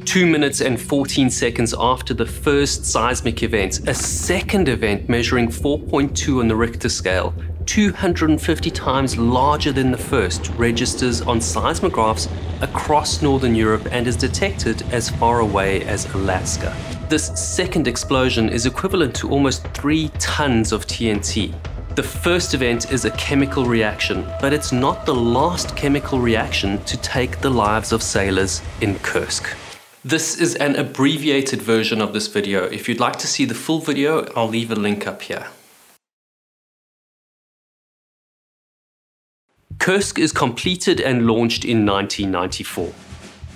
2 minutes and 14 seconds after the first seismic event, a second event measuring 4.2 on the Richter scale, 250 times larger than the first, registers on seismographs across Northern Europe and is detected as far away as Alaska. This second explosion is equivalent to almost 3 tons of TNT. The first event is a chemical reaction, but it's not the last chemical reaction to take the lives of sailors in Kursk. This is an abbreviated version of this video. If you'd like to see the full video, I'll leave a link up here. Kursk is completed and launched in 1994.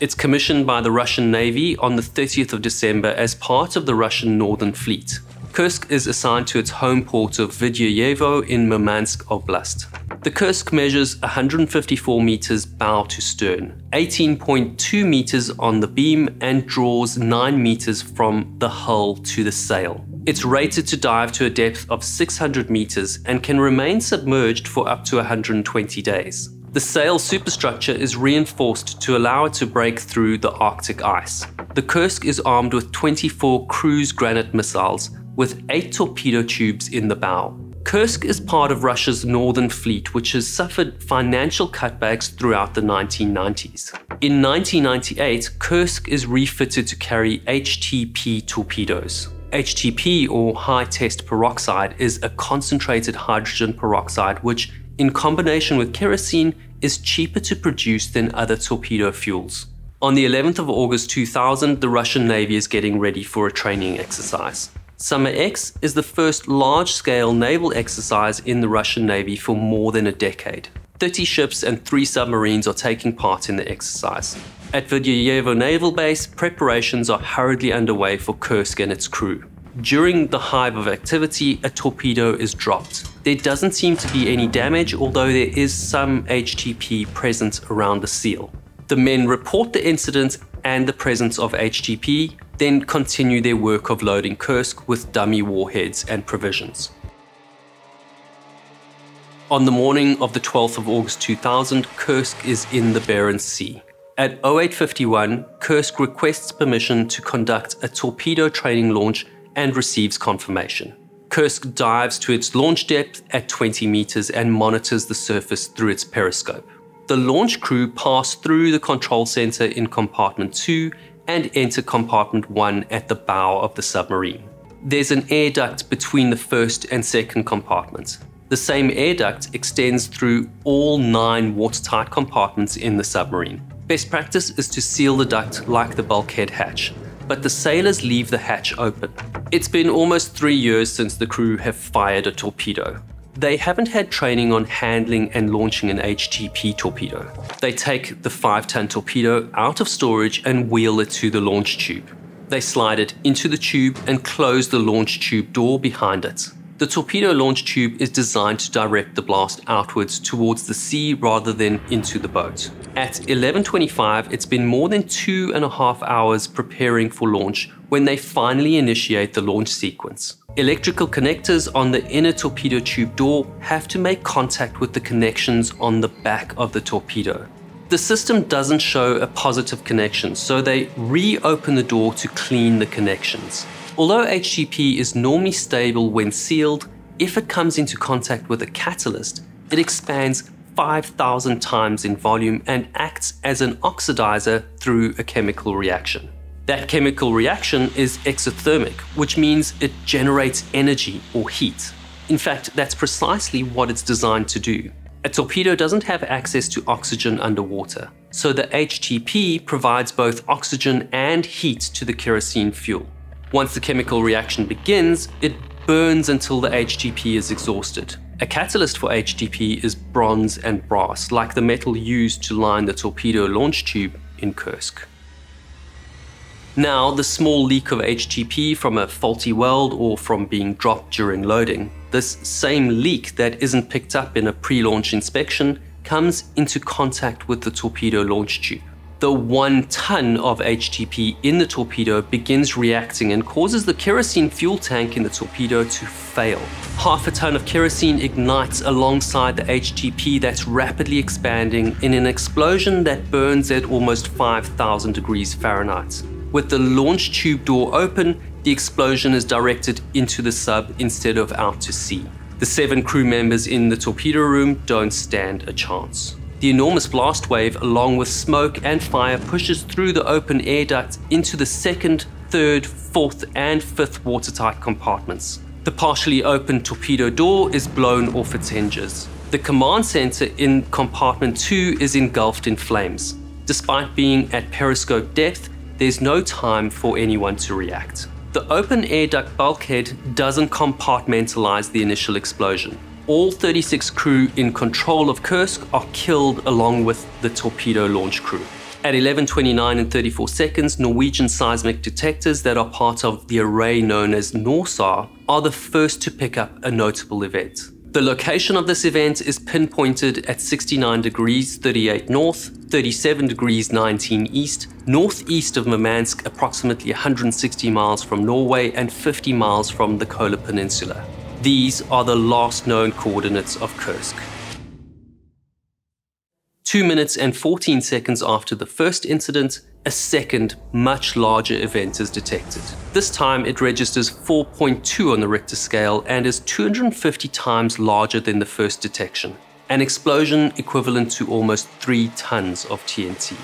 It's commissioned by the Russian Navy on the 30th of December as part of the Russian Northern Fleet. Kursk is assigned to its home port of Vidyayevo in Murmansk Oblast. The Kursk measures 154 meters bow to stern, 18.2 meters on the beam, and draws 9 meters from the hull to the sail. It's rated to dive to a depth of 600 meters and can remain submerged for up to 120 days. The sail superstructure is reinforced to allow it to break through the Arctic ice. The Kursk is armed with 24 cruise granite missiles, with 8 torpedo tubes in the bow. Kursk is part of Russia's Northern Fleet, which has suffered financial cutbacks throughout the 1990s. In 1998, Kursk is refitted to carry HTP torpedoes. HTP, or high test peroxide, is a concentrated hydrogen peroxide which, in combination with kerosene, is cheaper to produce than other torpedo fuels. On the 11th of August 2000, the Russian Navy is getting ready for a training exercise. Summer X is the first large-scale naval exercise in the Russian Navy for more than a decade. 30 ships and 3 submarines are taking part in the exercise. At Vidyayevo Naval Base, preparations are hurriedly underway for Kursk and its crew. During the hive of activity, a torpedo is dropped. There doesn't seem to be any damage, although there is some HTP present around the seal. The men report the incident and the presence of HTP, then continue their work of loading Kursk with dummy warheads and provisions. On the morning of the 12th of August 2000, Kursk is in the Barents Sea. At 0851, Kursk requests permission to conduct a torpedo training launch and receives confirmation. Kursk dives to its launch depth at 20 meters and monitors the surface through its periscope. The launch crew pass through the control center in compartment 2 and enter compartment 1 at the bow of the submarine. There's an air duct between the first and second compartments. The same air duct extends through all 9 watertight compartments in the submarine. Best practice is to seal the duct like the bulkhead hatch, but the sailors leave the hatch open. It's been almost 3 years since the crew have fired a torpedo. They haven't had training on handling and launching an HTP torpedo. They take the 5-ton torpedo out of storage and wheel it to the launch tube. They slide it into the tube and close the launch tube door behind it. The torpedo launch tube is designed to direct the blast outwards towards the sea rather than into the boat. At 11:25, it's been more than 2.5 hours preparing for launch when they finally initiate the launch sequence. Electrical connectors on the inner torpedo tube door have to make contact with the connections on the back of the torpedo. The system doesn't show a positive connection, so they reopen the door to clean the connections. Although HTP is normally stable when sealed, if it comes into contact with a catalyst, it expands 5,000 times in volume and acts as an oxidizer through a chemical reaction. That chemical reaction is exothermic, which means it generates energy or heat. In fact, that's precisely what it's designed to do. A torpedo doesn't have access to oxygen underwater, so the HTP provides both oxygen and heat to the kerosene fuel. Once the chemical reaction begins, it burns until the HTP is exhausted. A catalyst for HTP is bronze and brass, like the metal used to line the torpedo launch tube in Kursk. Now, the small leak of HTP from a faulty weld or from being dropped during loading, this same leak that isn't picked up in a pre-launch inspection comes into contact with the torpedo launch tube. The 1 ton of HTP in the torpedo begins reacting and causes the kerosene fuel tank in the torpedo to fail. Half a ton of kerosene ignites alongside the HTP that's rapidly expanding in an explosion that burns at almost 5,000 degrees Fahrenheit. With the launch tube door open, the explosion is directed into the sub instead of out to sea. The 7 crew members in the torpedo room don't stand a chance. The enormous blast wave, along with smoke and fire, pushes through the open air duct into the 2nd, 3rd, 4th, and 5th watertight compartments. The partially open torpedo door is blown off its hinges. The command center in compartment 2 is engulfed in flames. Despite being at periscope depth, there's no time for anyone to react. The open air duct bulkhead doesn't compartmentalize the initial explosion. All 36 crew in control of Kursk are killed along with the torpedo launch crew. At 11:29 and 34 seconds, Norwegian seismic detectors that are part of the array known as NORSAR are the first to pick up a notable event. The location of this event is pinpointed at 69 degrees 38 north, 37 degrees 19 east, northeast of Murmansk, approximately 160 miles from Norway and 50 miles from the Kola Peninsula. These are the last known coordinates of Kursk. 2 minutes and 14 seconds after the first incident, a second, much larger event is detected. This time it registers 4.2 on the Richter scale and is 250 times larger than the first detection, an explosion equivalent to almost 3 tons of TNT.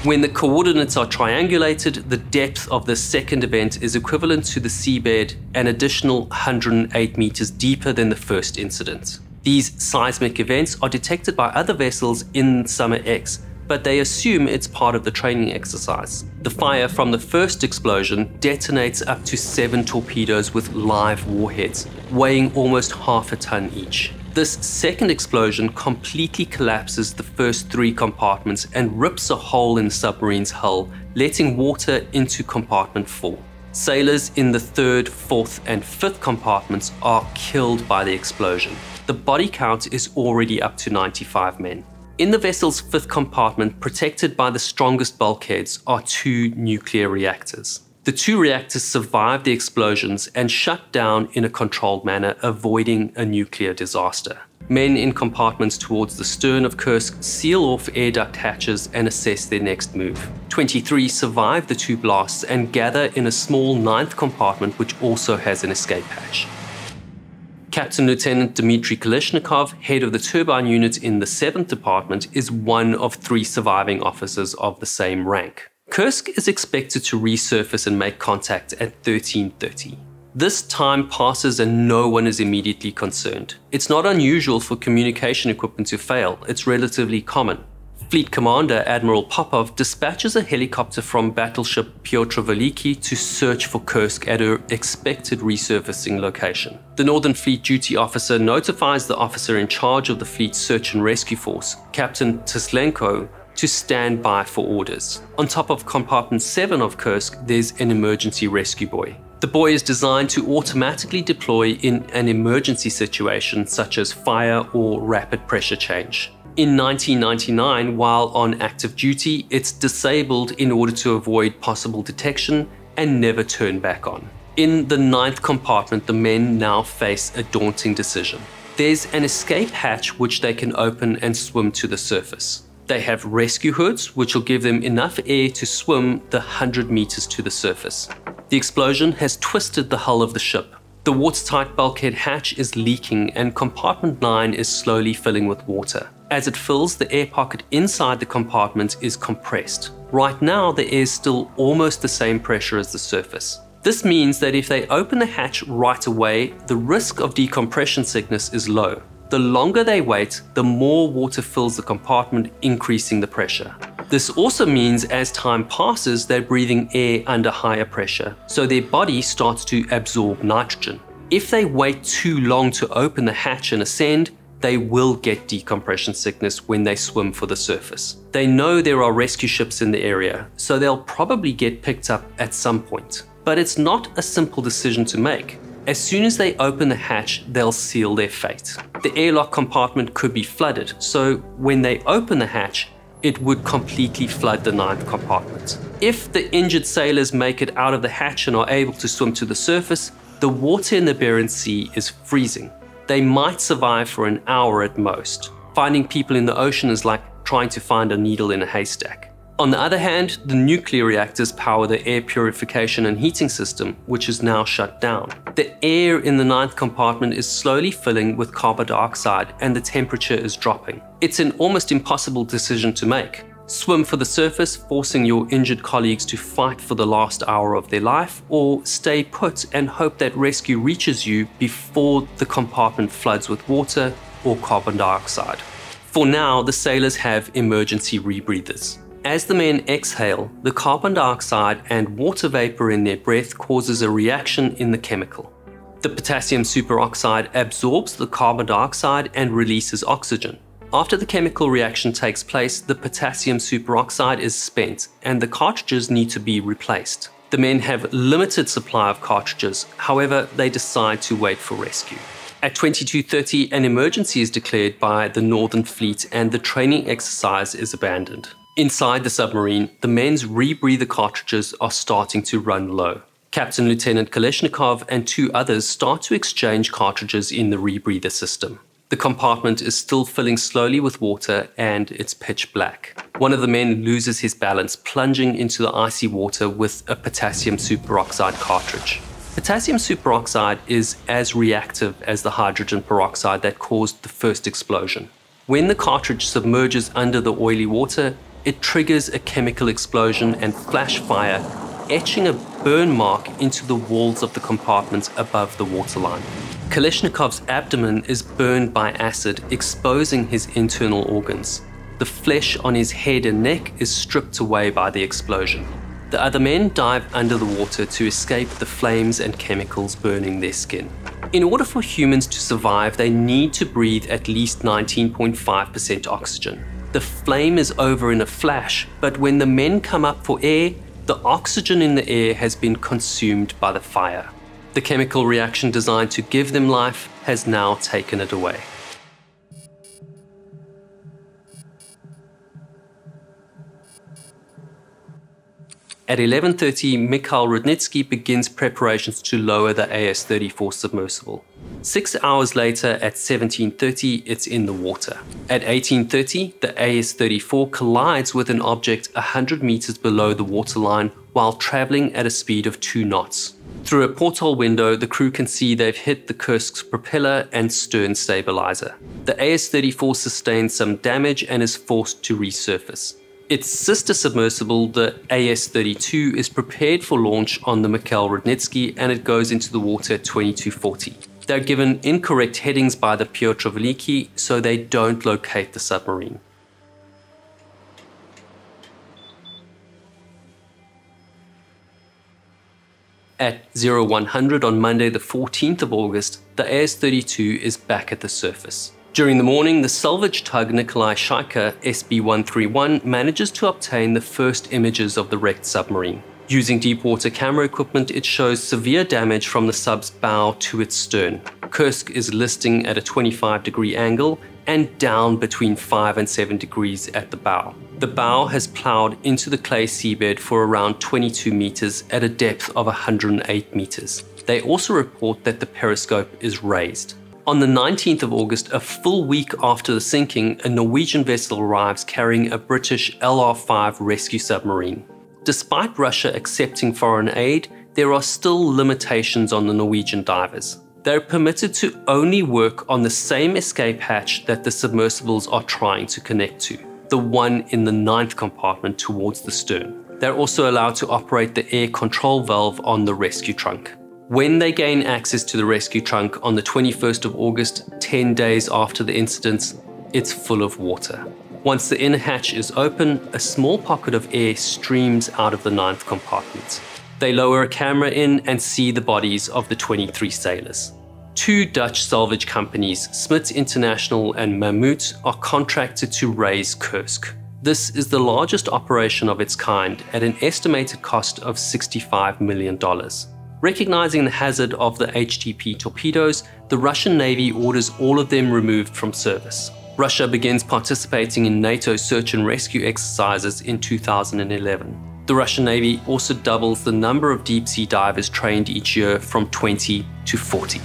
When the coordinates are triangulated, the depth of the second event is equivalent to the seabed an additional 108 meters deeper than the first incident. These seismic events are detected by other vessels in Summer X, but they assume it's part of the training exercise. The fire from the first explosion detonates up to 7 torpedoes with live warheads, weighing almost half a ton each. This second explosion completely collapses the first 3 compartments and rips a hole in the submarine's hull, letting water into compartment 4. Sailors in the 3rd, 4th, and 5th compartments are killed by the explosion. The body count is already up to 95 men. In the vessel's 5th compartment, protected by the strongest bulkheads, are 2 nuclear reactors. The 2 reactors survived the explosions and shut down in a controlled manner, avoiding a nuclear disaster. Men in compartments towards the stern of Kursk seal off air duct hatches and assess their next move. 23 survive the 2 blasts and gather in a small 9th compartment, which also has an escape hatch. Captain Lieutenant Dmitry Kalishnikov, head of the turbine unit in the 7th department, is one of 3 surviving officers of the same rank. Kursk is expected to resurface and make contact at 13:30. This time passes and no one is immediately concerned. It's not unusual for communication equipment to fail. It's relatively common. Fleet Commander Admiral Popov dispatches a helicopter from battleship Pyotr Veliki to search for Kursk at her expected resurfacing location. The Northern Fleet duty officer notifies the officer in charge of the fleet's search and rescue force, Captain Teslenko, to stand by for orders. On top of compartment 7 of Kursk, there's an emergency rescue buoy. The buoy is designed to automatically deploy in an emergency situation such as fire or rapid pressure change. In 1999, while on active duty, it's disabled in order to avoid possible detection and never turn back on. In the 9th compartment, the men now face a daunting decision. There's an escape hatch which they can open and swim to the surface. They have rescue hoods, which will give them enough air to swim the 100 meters to the surface. The explosion has twisted the hull of the ship. The watertight bulkhead hatch is leaking and compartment 9 is slowly filling with water. As it fills, the air pocket inside the compartment is compressed. Right now, the air is still almost the same pressure as the surface. This means that if they open the hatch right away, the risk of decompression sickness is low. The longer they wait, the more water fills the compartment, increasing the pressure. This also means as time passes, they're breathing air under higher pressure, so their body starts to absorb nitrogen. If they wait too long to open the hatch and ascend, they will get decompression sickness when they swim for the surface. They know there are rescue ships in the area, so they'll probably get picked up at some point. But it's not a simple decision to make. As soon as they open the hatch, they'll seal their fate. The airlock compartment could be flooded, so when they open the hatch, it would completely flood the 9th compartment. If the injured sailors make it out of the hatch and are able to swim to the surface, the water in the Barents Sea is freezing. They might survive for an hour at most. Finding people in the ocean is like trying to find a needle in a haystack. On the other hand, the nuclear reactors power the air purification and heating system, which is now shut down. The air in the ninth compartment is slowly filling with carbon dioxide and the temperature is dropping. It's an almost impossible decision to make. Swim for the surface, forcing your injured colleagues to fight for the last hour of their life, or stay put and hope that rescue reaches you before the compartment floods with water or carbon dioxide. For now, the sailors have emergency rebreathers. As the men exhale, the carbon dioxide and water vapor in their breath causes a reaction in the chemical. The potassium superoxide absorbs the carbon dioxide and releases oxygen. After the chemical reaction takes place, the potassium superoxide is spent and the cartridges need to be replaced. The men have limited supply of cartridges, however, they decide to wait for rescue. At 22:30, an emergency is declared by the Northern Fleet and the training exercise is abandoned. Inside the submarine, the men's rebreather cartridges are starting to run low. Captain Lieutenant Kalashnikov and two others start to exchange cartridges in the rebreather system. The compartment is still filling slowly with water and it's pitch black. One of the men loses his balance, plunging into the icy water with a potassium superoxide cartridge. Potassium superoxide is as reactive as the hydrogen peroxide that caused the first explosion. When the cartridge submerges under the oily water, it triggers a chemical explosion and flash fire, etching a burn mark into the walls of the compartment above the waterline. Kalashnikov's abdomen is burned by acid, exposing his internal organs. The flesh on his head and neck is stripped away by the explosion. The other men dive under the water to escape the flames and chemicals burning their skin. In order for humans to survive, they need to breathe at least 19.5% oxygen. The flame is over in a flash, but when the men come up for air, the oxygen in the air has been consumed by the fire. The chemical reaction designed to give them life has now taken it away. At 11:30, Mikhail Rudnitsky begins preparations to lower the AS-34 submersible. 6 hours later, at 17:30, it's in the water. At 18:30, the AS-34 collides with an object 100 meters below the waterline while traveling at a speed of 2 knots. Through a porthole window, the crew can see they've hit the Kursk's propeller and stern stabilizer. The AS-34 sustains some damage and is forced to resurface. Its sister submersible, the AS-32, is prepared for launch on the Mikhail Rudnitsky and it goes into the water at 22:40. They're given incorrect headings by the Pyotr Veliki, so they don't locate the submarine. At 0100 on Monday the 14th of August, the AS-32 is back at the surface. During the morning, the salvage tug Nikolai Shaika SB-131 manages to obtain the first images of the wrecked submarine. Using deep-water camera equipment, it shows severe damage from the sub's bow to its stern. Kursk is listing at a 25-degree angle and down between 5 and 7 degrees at the bow. The bow has plowed into the clay seabed for around 22 meters at a depth of 108 meters. They also report that the periscope is raised. On the 19th of August, a full week after the sinking, a Norwegian vessel arrives carrying a British LR-5 rescue submarine. Despite Russia accepting foreign aid, there are still limitations on the Norwegian divers. They're permitted to only work on the same escape hatch that the submersibles are trying to connect to, the one in the 9th compartment towards the stern. They're also allowed to operate the air control valve on the rescue trunk. When they gain access to the rescue trunk on the 21st of August, 10 days after the incident, it's full of water. Once the inner hatch is open, a small pocket of air streams out of the 9th compartment. They lower a camera in and see the bodies of the 23 sailors. 2 Dutch salvage companies, Smits International and Mammoet, are contracted to raise Kursk. This is the largest operation of its kind at an estimated cost of $65 million. Recognizing the hazard of the HTP torpedoes, the Russian Navy orders all of them removed from service. Russia begins participating in NATO search and rescue exercises in 2011. The Russian Navy also doubles the number of deep-sea divers trained each year from 20 to 40.